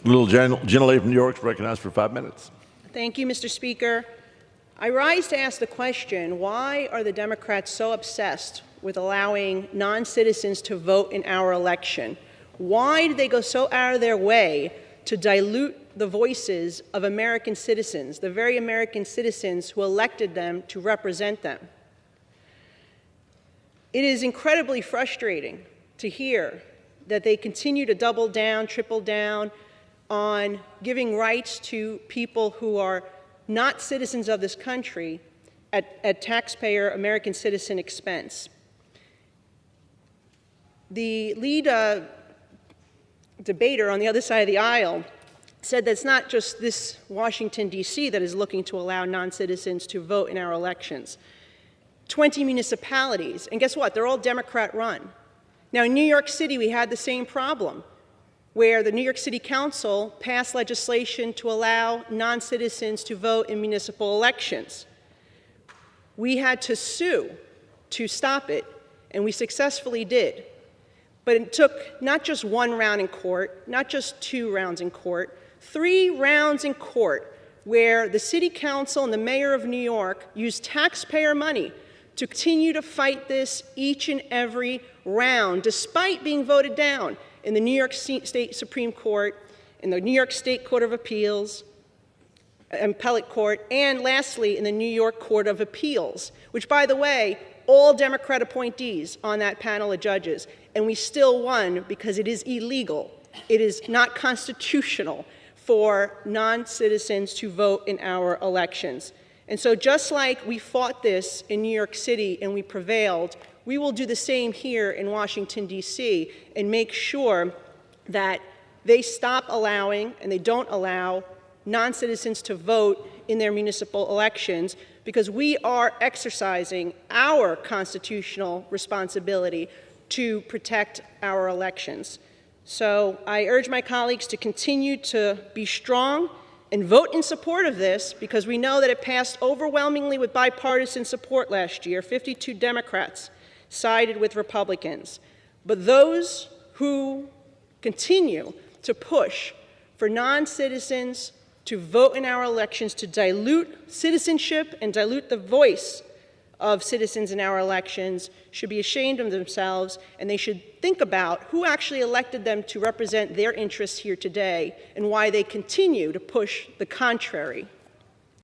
Little gentlelady from New York is recognized for 5 minutes. Thank you, Mr. Speaker. I rise to ask the question, why are the Democrats so obsessed with allowing non-citizens to vote in our election? Why do they go so out of their way to dilute the voices of American citizens, the very American citizens who elected them to represent them? It is incredibly frustrating to hear that they continue to double down, triple down on giving rights to people who are not citizens of this country at taxpayer American citizen expense. The lead debater on the other side of the aisle said that it's not just this Washington, D.C. that is looking to allow non-citizens to vote in our elections. 20 municipalities, and guess what? They're all Democrat-run. Now, in New York City, we had the same problem, where the New York City Council passed legislation to allow non-citizens to vote in municipal elections. We had to sue to stop it, and we successfully did. But it took not just one round in court, not just 2 rounds in court, 3 rounds in court, where the City Council and the Mayor of New York used taxpayer money to continue to fight this each and every round, despite being voted down in the New York State Supreme Court, in the New York State Court of Appeals, Appellate Court, and lastly, in the New York Court of Appeals, which, by the way, all Democrat appointees on that panel of judges, and we still won because it is illegal. It is not constitutional for non-citizens to vote in our elections. And so just like we fought this in New York City and we prevailed, we will do the same here in Washington, D.C., and make sure that they stop allowing and they don't allow non-citizens to vote in their municipal elections, because we are exercising our constitutional responsibility to protect our elections. So I urge my colleagues to continue to be strong and vote in support of this, because we know that it passed overwhelmingly with bipartisan support last year. 52 Democrats sided with Republicans. But those who continue to push for non-citizens to vote in our elections, to dilute citizenship and dilute the voice of citizens in our elections, should be ashamed of themselves, and they should think about who actually elected them to represent their interests here today and why they continue to push the contrary.